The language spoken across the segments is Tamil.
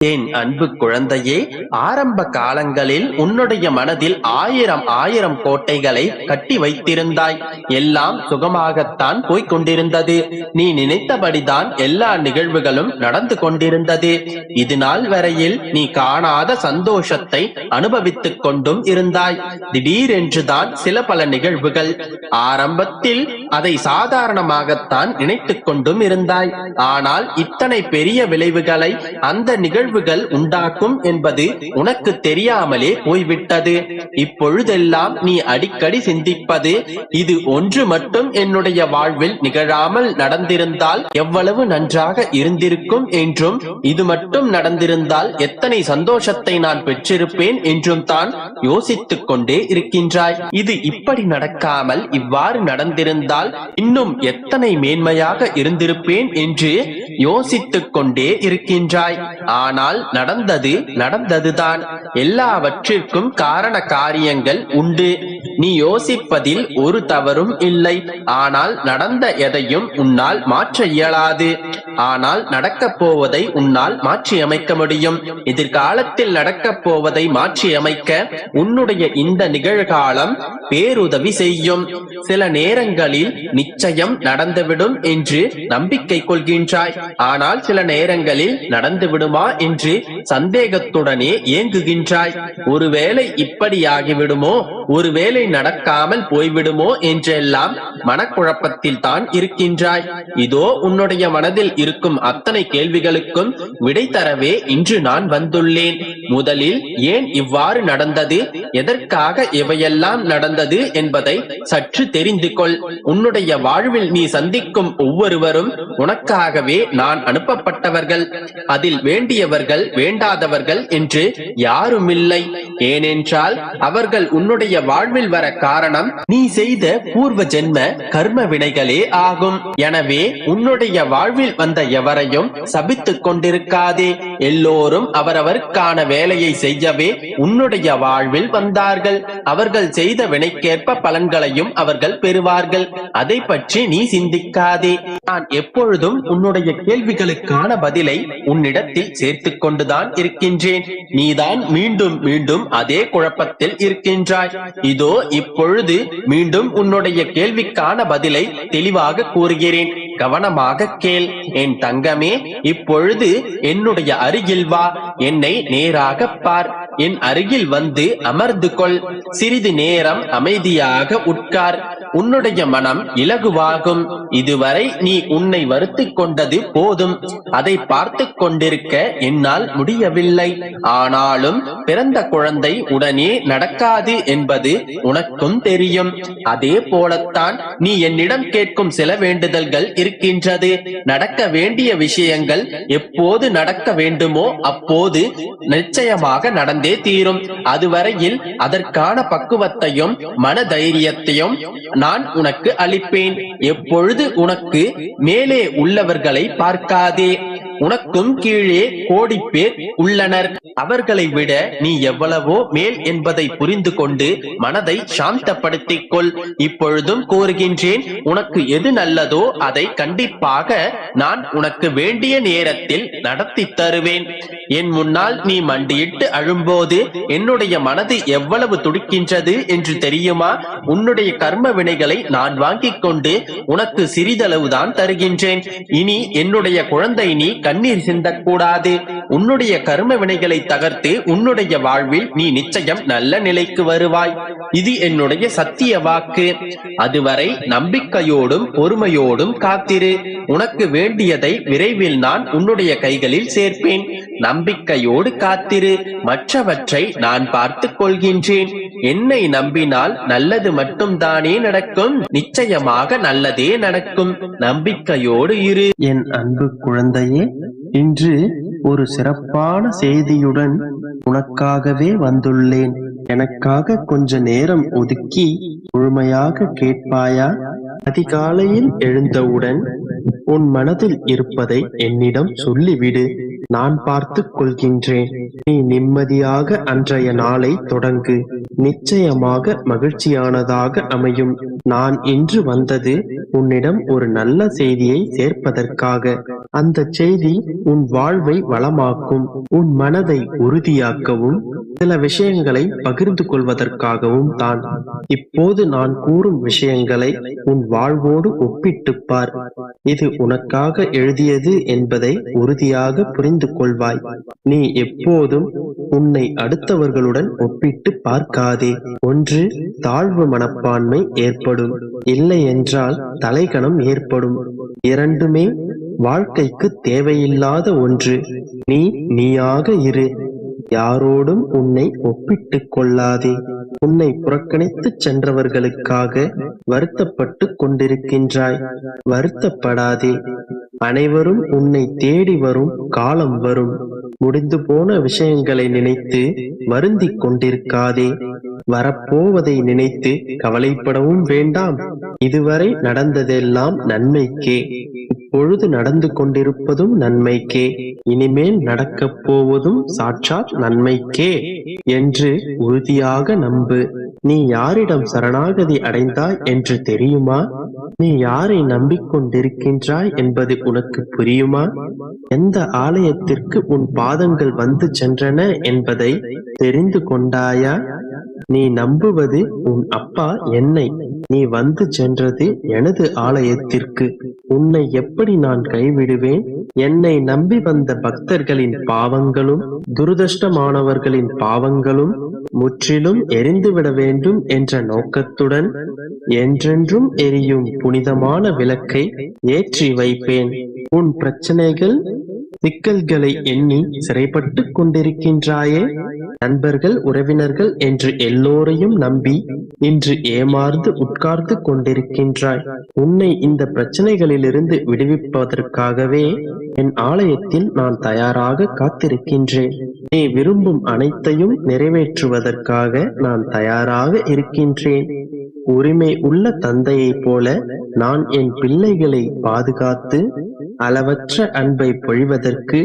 என் அன்பு குழந்தையே, ஆரம்ப காலங்களில் உன்னுடைய மனதில் ஆயிரம் கோட்டைகளை கட்டி வைத்திருந்தாய். எல்லாம் சுகமாகத்தான் போய்க் கொண்டிருந்தது. நீ நினைத்தபடிதான் எல்லா நிகழ்வுகளும் நடந்து கொண்டிருந்தது. இது நாள் வரையில் நீ காணாத சந்தோஷத்தை அனுபவித்துக் கொண்டும் இருந்தாய். திடீரென்றுதான் சில பல நிகழ்வுகள். ஆரம்பத்தில் அதை சாதாரணமாகத்தான் நினைத்துக் கொண்டும் இருந்தாய். ஆனால் இத்தனை பெரிய விளைவுகளை அந்த நிகழ்வுகள் உண்டாக்கும் என்பது உனக்கு தெரியாமலே போய்விட்டது. இப்பொழுதெல்லாம் நீ அடிக்கடி சிந்திப்பது, இது ஒன்று மட்டும் என்னுடைய வாழ்வில் நிகழாமல் நடந்திருந்தால் எவ்வளவு நன்றாக இருந்திருக்கும் என்றும், இது மட்டும் நடந்திருந்தால் எத்தனை சந்தோஷத்தை நான் பெற்றிருப்பேன் என்றும் தான் யோசித்துக் கொண்டே இருக்கின்றாய். இது இப்படி நடக்காமல் இவ்வாறு நடந்திருந்தால் இன்னும் எத்தனை மேன்மையாக இருந்திருப்பேன் என்று யோசித்துக் கொண்டே இருக்கின்றாய். ஆனால் நடந்ததுதான். எல்லாவற்றிற்கும் காரண காரியங்கள் உண்டு. நீ யோசிப்பதில் ஒரு தவறும் இல்லை. ஆனால் நடந்த எதையும் உன்னால் மாற்ற இயலாது. ஆனால் நடக்கப் போவதை உன்னால் மாற்றி அமைக்க முடியும். எதிர்காலத்தில் நடக்கப் போவதை மாற்றி அமைக்க உன்னுடைய இந்த நிகழ்காலம் பேருதவி செய்யும். சில நேரங்களில் நிச்சயம் நடந்துவிடும் என்று நம்பிக்கை கொள்கின்றாய். ஆனால் சில நேரங்களில் நடந்துவிடுமா என்று சந்தேகத்துடனே ஏங்குகின்றாய். ஒருவேளை இப்படியாகிவிடுமோ, ஒருவேளை நடக்காமல் போய்விடுமோ என்றெல்லாம் மனக்குழப்பத்தில் தான் இருக்கின்றாய். இதோ உன்னுடைய மனதில் இருக்கும் அத்தனை கேள்விகளுக்கும் விடை தரவே இன்று நான் வந்துள்ளேன். முதலில் ஏன் இவ்வாறு நடந்தது, எதற்காக இவையெல்லாம் நடந்தது என்பதை சற்று தெரிந்து கொள். உன்னுடைய வாழ்வில் நீ சந்திக்கும் ஒவ்வொருவரும் உனக்காகவே நான் அனுப்பப்பட்டவர்கள். அதில் வேண்டியவர்கள் வேண்டாதவர்கள் என்று யாருமில்லை. ஏனென்றால் அவர்கள் உன்னுடைய வாழ்வில் வர காரணம் நீ செய்த பூர்வ ஜென்ம கர்ம வினைகளே ஆகும். எனவே உன்னுடைய வாழ்வில் வந்த எவரையும் சபித்துக் கொண்டிருக்காதே. எல்லோரும் அவரவருக்கான வேலையை செய்யவே உன்னுடைய வாழ்வில் வந்தார்கள். அவர்கள் செய்த வினைக்கேற்ப பலன்களையும் அவர்கள் பெறுவார்கள். அதை பற்றி நீ சிந்திக்காதே. நான் எப்பொழுதும் உன்னுடைய கேள்விகளுக்கான பதிலை உன்னிடத்தில் சேர்த்துக் கொண்டுதான் இருக்கின்றேன். நீதான் மீண்டும் மீண்டும் அதே குழப்பத்தில் இருக்கின்றாய். இதோ இப்பொழுது மீண்டும் உன்னுடைய கேள்விக்கான பதிலை தெளிவாக கூறுகிறேன். கவனமாக கேள் என் தங்கமே. இப்பொழுது என்னுடைய அருகில் வா. என்னை நேராக பார். என் அருகில் வந்து அமர்ந்து கொள். சிறிது நேரம் அமைதியாக உட்கார். உன்னுடைய மனம் இலகுவாகும். இதுவரை நீ உன்னை வருத்திக் கொண்டது போதும். அதை பார்த்து கொண்டிருக்க என்னால் முடியவில்லை. ஆனாலும் பிறந்த குழந்தை உடனே நடக்காது என்பது உனக்கும் தெரியும். அதே போலத்தான் நீ என்னிடம் கேட்கும் சில வேண்டுதல்கள் இருக்கின்றது. நடக்க வேண்டிய விஷயங்கள் எப்போது நடக்க வேண்டுமோ அப்போது நிச்சயமாக நடந்தே தீரும். அதுவரையில் அதற்கான பக்குவத்தையும் மன தைரியத்தையும் நான் உனக்கு அளிப்பேன். எப்பொழுது உனக்கு மேலே உள்ளவர்களை பார்க்காதே. உனக்கும் கீழே கோடி பேர் உள்ளனர். அவர்களை விட நீ எவ்வளவோ மேல் என்பதை புரிந்து கொண்டு மனதை சாந்தப்படுத்திக் கொள். இப்பொழுதும் கூறுகின்றேன், உனக்கு எது நல்லதோ அதை கண்டிப்பாக நான் உனக்கு வேண்டிய நேரத்தில் நடத்தி தருவேன். என் முன்னால் நீ மண்டியிட்டு அழும்போது என்னுடைய மனது எவ்வளவு துடிக்கின்றது என்று தெரியுமா? உன்னுடைய கர்ம வினைகளை நான் வாங்கிக் கொண்டு உனக்கு சிறிதளவுதான் தருகின்றேன். இனி என்னுடைய குழந்தை நீ கண்ணீர் சிந்தக்கூடாது. உன்னுடைய கர்ம வினைகளை தகர்த்து உன்னுடைய வாழ்வில் நீ நிச்சயம் நல்ல நிலைக்கு வருவாய். இது என்னுடைய சத்திய வாக்கு. அதுவரை நம்பிக்கையோடும் பொறுமையோடும் காத்திரு. உனக்கு வேண்டியதை விரைவில் நான் உன்னுடைய கைகளில் சேர்ப்பேன். நம்பிக்கையோடு காத்திரு. மற்றவற்றை நான் பார்த்துக் கொள்கின்றேன். என்னை நம்பினால் நல்லது மட்டும் தானே நடக்கும். நிச்சயமாக நல்லதே நடக்கும். நம்பிக்கையோடு இரு. என் அன்பு குழந்தையே, இன்று ஒரு சிறப்பான செய்தியுடன் உனக்காகவே வந்துள்ளேன். எனக்காக கொஞ்ச நேரம் ஒதுக்கி முழுமையாக கேட்பாயா? அதிகாலையில் எழுந்தவுடன் உன் மனதில் இருப்பதை என்னிடம் சொல்லிவிடு. நான் பார்த்துக் கொள்கின்றேன். நீ நிம்மதியாக அன்றைய நாளை தொடங்கு. நிச்சயமாக மகிழ்ச்சியானதாக அமையும். நான் இன்று வந்தது உன்னிடம் ஒரு நல்ல செய்தியை சேர்ப்பதற்காக. அந்த செய்தி உன் வாழ்வை வளமாக்கும், உன் மனதை உறுதியாக்கவும், சில விஷயங்களை பகிர்ந்து கொள்வதற்காகவும் தான். இப்போது நான் கூறும் விஷயங்களை உன் வாழ்வோடு ஒப்பிட்டுப் பார். இது உனக்காக எழுதியது என்பதை உறுதியாக புரிந்து கொள்வாய். நீ எப்போதும் உன்னை அடுத்தவர்களுடன் ஒப்பிட்டு பார்க்காதே. ஒன்று, தாழ்வு மனப்பான்மை ஏற்படும், இல்லை என்றால் தலைகணம் ஏற்படும். இரண்டுமே வாழ்க்கைக்கு தேவையில்லாத ஒன்று. நீ நீயாக இரு. யாரோடும் உன்னை ஒப்பிட்டுக் கொள்ளாதே. உன்னை புறக்கணித்துச் சென்றவர்களுக்காக வருத்தப்பட்டு கொண்டிருக்கின்றாய். வருத்தப்படாதே. அனைவரும் உன்னை தேடி வரும் காலம் வரும். முடிந்து போன விஷயங்களை நினைத்து வருந்திக் கொண்டிருக்காதே. வரப்போவதை நினைத்து கவலைப்படவும் வேண்டாம். இதுவரை நடந்ததெல்லாம் நன்மைக்கே. இப்பொழுது நடந்து கொண்டிருப்பதும் நன்மைக்கே. இனிமேல் நடக்கப் போவதும் சாட்சாத் நன்மைக்கே என்று உறுதியாக நம்பு. நீ யாரிடம் சரணாகதி அடைந்தாய் என்று தெரியுமா? நீ யாரை நம்பிக்கொண்டிருக்கின்றாய் என்பது உனக்கு புரியுமா? எந்த ஆலயத்திற்கு உன் பாதங்கள் வந்து சென்றன என்பதை தெரிந்து கொண்டாயா? நீ நம்புவது உன் அப்பா என்னை. நீ வந்து சென்றது எனது ஆலயத்திற்கு. உன்னை எப்படி நான் கைவிடுவேன்? என்னை நம்பி வந்த பக்தர்களின் பாவங்களும் துரதிர்ஷ்டமானவர்களின் பாவங்களும் முற்றிலும் எரிந்துவிட வேண்டும் என்ற நோக்கத்துடன் என்றென்றும் எரியும் புனிதமான விளக்கை ஏற்றி வைப்பேன். உன் பிரச்சனைகள் சிக்கல்களை எண்ணி சிறைப்பட்டு கொண்டிருக்கின்றாயே. நண்பர்கள், உறவினர்கள் என்று எல்லோரையும் நம்பி இன்று ஏமாந்து உட்கார்ந்து கொண்டிருக்கின்றாய். உன்னை இந்த பிரச்சனைகளிலிருந்து விடுவிப்பதற்காகவே என் ஆலயத்தில் நான் தயாராக காத்திருக்கின்றேன். நீ விரும்பும் அனைத்தையும் நிறைவேற்றுவதற்காக நான் தயாராக இருக்கின்றேன். உரிமை உள்ள தந்தையைப் போல நான் என் பிள்ளைகளை பாதுகாத்து அளவற்ற அன்பை பொழிவதற்கு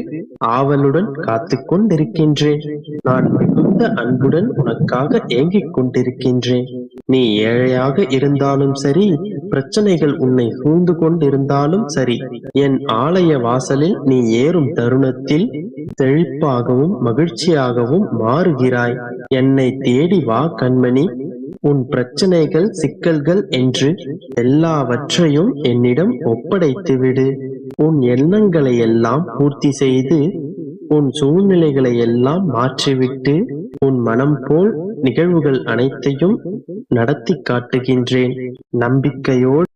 ஆவலுடன் காத்துக் கொண்டிருக்கின்றேன். நான் மிகுந்த அன்புடன் உனக்காக ஏங்கிக் கொண்டிருக்கின்றேன். நீ ஏழையாக இருந்தாலும் சரி, பிரச்சனைகள் உன்னை சூழ்ந்து கொண்டிருந்தாலும் சரி, என் ஆலய வாசலில் நீ ஏறும் தருணத்தில் செழிப்பாகவும் மகிழ்ச்சியாகவும் மாறுகிறாய். என்னை தேடி வா கண்மணி. உன் பிரச்சனைகள், சிக்கல்கள் என்று எல்லாவற்றையும் என்னிடம் ஒப்படைத்துவிடு. உன் எண்ணங்களை எல்லாம் பூர்த்தி செய்து உன் சூழ்நிலைகளை எல்லாம் மாற்றிவிட்டு உன் மனம் போல் நிகழ்வுகள் அனைத்தையும் நடத்தி காட்டுகின்றேன். நம்பிக்கையோடு